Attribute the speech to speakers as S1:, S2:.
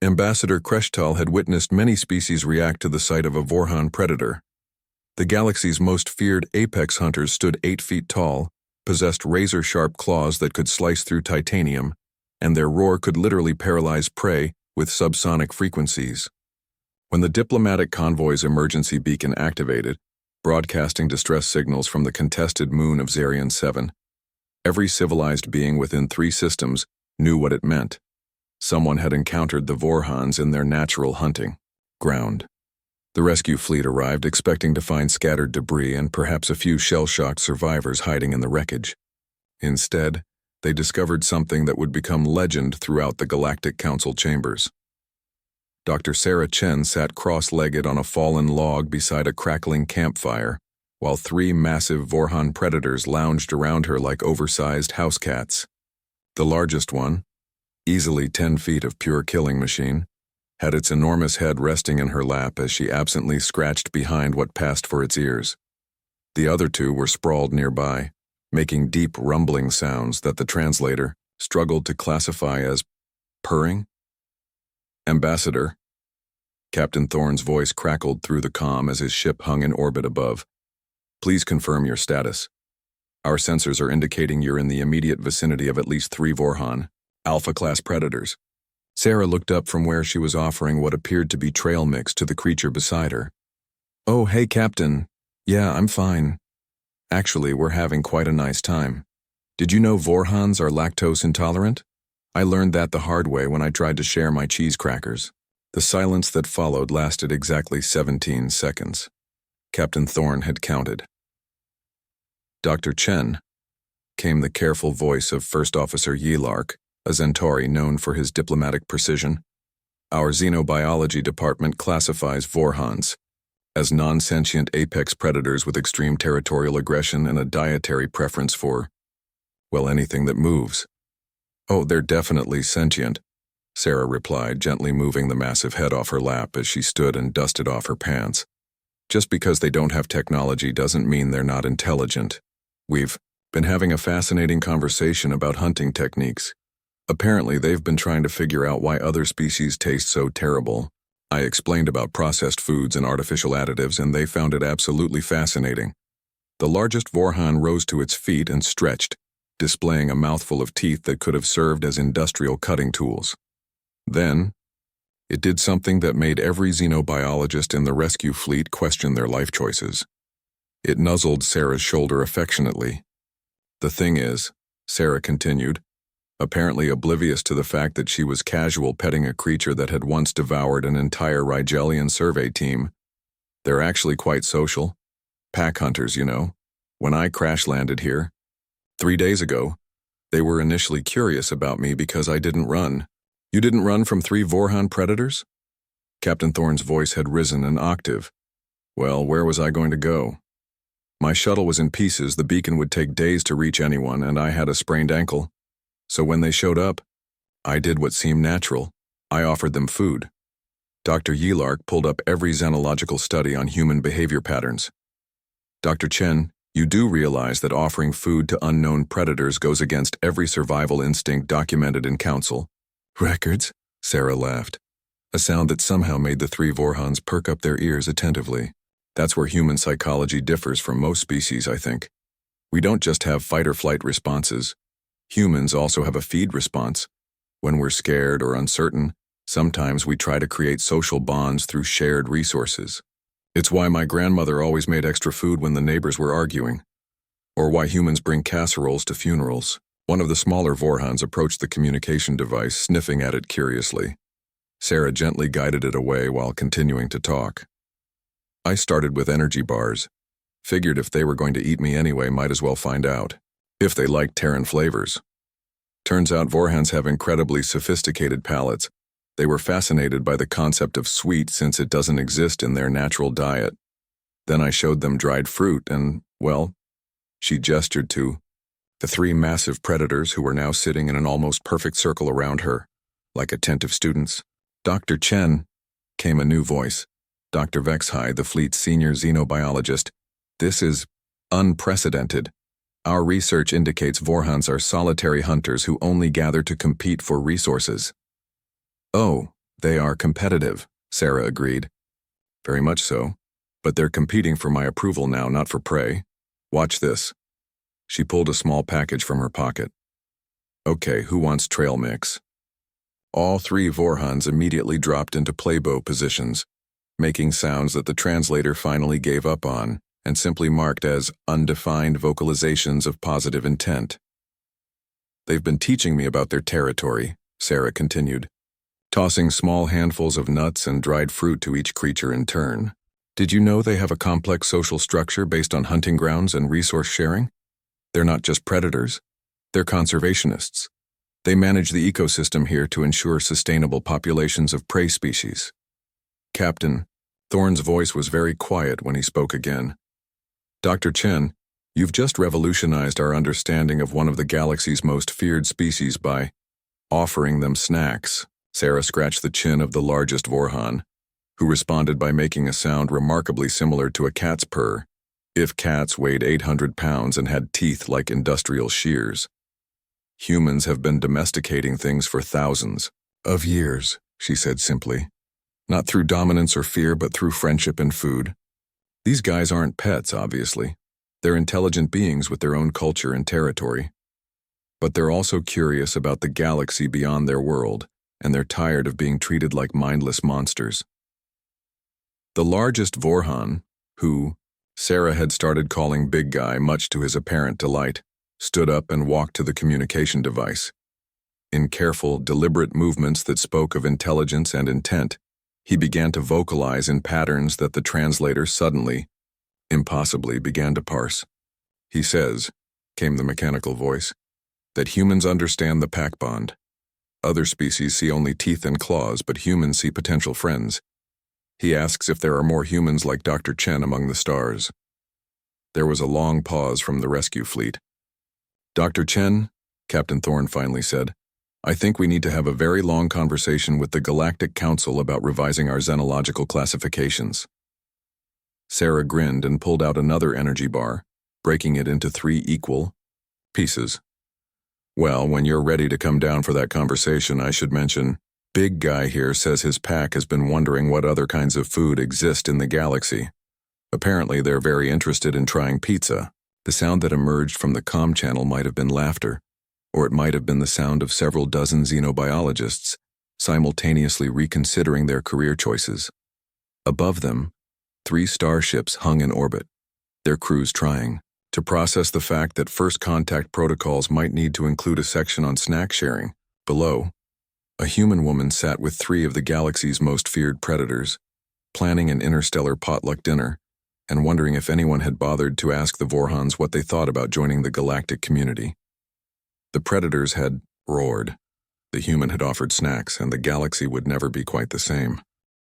S1: Ambassador Kreshtal had witnessed many species react to the sight of a Vorhan predator. The galaxy's most feared apex hunters stood 8 feet tall, possessed razor-sharp claws that could slice through titanium, and their roar could literally paralyze prey with subsonic frequencies. When the diplomatic convoy's emergency beacon activated, broadcasting distress signals from the contested moon of Zarian 7, every civilized being within 3 systems knew what it meant. Someone had encountered the Vorhans in their natural hunting ground. The rescue fleet arrived expecting to find scattered debris and perhaps a few shell-shocked survivors hiding in the wreckage. Instead, they discovered something that would become legend throughout the Galactic Council chambers. Dr. Sarah Chen sat cross-legged on a fallen log beside a crackling campfire, while 3 massive Vorhan predators lounged around her like oversized house cats. The largest one, easily 10 feet of pure killing machine, had its enormous head resting in her lap as she absently scratched behind what passed for its ears. The other 2 were sprawled nearby, making deep rumbling sounds that the translator struggled to classify as purring. Ambassador. Captain Thorne's voice crackled through the comm as his ship hung in orbit above. Please confirm your status. Our sensors are indicating you're in the immediate vicinity of at least 3 Vorhan, Alpha-class predators. Sarah looked up from where she was offering what appeared to be trail mix to the creature beside her. Oh, hey, Captain. Yeah, I'm fine. Actually, we're having quite a nice time. Did you know Vorhans are lactose intolerant? I learned that the hard way when I tried to share my cheese crackers. The silence that followed lasted exactly 17 seconds. Captain Thorne had counted. Dr. Chen, came the careful voice of First Officer Yelark, a Centauri known for his diplomatic precision. Our xenobiology department classifies Vorhans as non-sentient apex predators with extreme territorial aggression and a dietary preference for, well, anything that moves. Oh, they're definitely sentient, Sarah replied, gently moving the massive head off her lap as she stood and dusted off her pants. Just because they don't have technology doesn't mean they're not intelligent. We've been having a fascinating conversation about hunting techniques. Apparently, they've been trying to figure out why other species taste so terrible. I explained about processed foods and artificial additives, and they found it absolutely fascinating. The largest Vorhan rose to its feet and stretched, displaying a mouthful of teeth that could have served as industrial cutting tools. Then, it did something that made every xenobiologist in the rescue fleet question their life choices. It nuzzled Sarah's shoulder affectionately. The thing is, Sarah continued, apparently oblivious to the fact that she was casual petting a creature that had once devoured an entire Rigelian survey team. They're actually quite social. Pack hunters, you know. When I crash-landed here 3 days ago, they were initially curious about me because I didn't run. You didn't run from 3 Vorhan predators? Captain Thorne's voice had risen an octave. Well, where was I going to go? My shuttle was in pieces, the beacon would take days to reach anyone, and I had a sprained ankle. So when they showed up, I did what seemed natural. I offered them food. Dr. Yelark pulled up every xenological study on human behavior patterns. Dr. Chen, you do realize that offering food to unknown predators goes against every survival instinct documented in Council. Records? Sarah laughed, a sound that somehow made the 3 Vorhans perk up their ears attentively. That's where human psychology differs from most species, I think. We don't just have fight-or-flight responses. Humans also have a feed response. When we're scared or uncertain, sometimes we try to create social bonds through shared resources. It's why my grandmother always made extra food when the neighbors were arguing, or why humans bring casseroles to funerals. One of the smaller Vorhans approached the communication device, sniffing at it curiously. Sarah gently guided it away while continuing to talk. I started with energy bars. Figured if they were going to eat me anyway, might as well find out. If they liked Terran flavors. Turns out Vorhans have incredibly sophisticated palates. They were fascinated by the concept of sweet since it doesn't exist in their natural diet. Then I showed them dried fruit and, well, she gestured to the 3 massive predators who were now sitting in an almost perfect circle around her, like attentive students. Dr. Chen, came a new voice. Dr. Vexhai, the fleet's senior xenobiologist. This is unprecedented. Our research indicates Vorhans are solitary hunters who only gather to compete for resources. Oh, They are competitive, Sarah agreed. Very much so. But they're competing for my approval now, not for prey. Watch this. She pulled a small package from her pocket. Okay, who wants trail mix? All three Vorhans immediately dropped into playbow positions, making sounds that the translator finally gave up on and simply marked as undefined vocalizations of positive intent. They've been teaching me about their territory, Sarah continued, tossing small handfuls of nuts and dried fruit to each creature in turn. Did you know they have a complex social structure based on hunting grounds and resource sharing? They're not just predators, they're conservationists. They manage the ecosystem here to ensure sustainable populations of prey species. Captain, Thorne's voice was very quiet when he spoke again. Dr. Chen, you've just revolutionized our understanding of one of the galaxy's most feared species by offering them snacks. Sarah scratched the chin of the largest Vorhan, who responded by making a sound remarkably similar to a cat's purr, if cats weighed 800 pounds and had teeth like industrial shears. Humans have been domesticating things for thousands of years, she said simply. Not through dominance or fear, but through friendship and food. These guys aren't pets, obviously. They're intelligent beings with their own culture and territory. But they're also curious about the galaxy beyond their world, and they're tired of being treated like mindless monsters. The largest Vorhan, who Sarah had started calling Big Guy much to his apparent delight, stood up and walked to the communication device. In careful, deliberate movements that spoke of intelligence and intent, he began to vocalize in patterns that the translator suddenly, impossibly, began to parse. He says, came the mechanical voice, that humans understand the pack bond. Other species see only teeth and claws, but humans see potential friends. He asks if there are more humans like Dr. Chen among the stars. There was a long pause from the rescue fleet. Dr. Chen, Captain Thorne finally said, I think we need to have a very long conversation with the Galactic Council about revising our xenological classifications. Sarah grinned and pulled out another energy bar, breaking it into 3 equal pieces. Well, when you're ready to come down for that conversation, I should mention, Big Guy here says his pack has been wondering what other kinds of food exist in the galaxy. Apparently, they're very interested in trying pizza. The sound that emerged from the comm channel might have been laughter, or it might have been the sound of several dozen xenobiologists simultaneously reconsidering their career choices. Above them, 3 starships hung in orbit, their crews trying to process the fact that first contact protocols might need to include a section on snack sharing. Below, a human woman sat with 3 of the galaxy's most feared predators, planning an interstellar potluck dinner, and wondering if anyone had bothered to ask the Vorhans what they thought about joining the galactic community. The predators had roared. The human had offered snacks, and the galaxy would never be quite the same.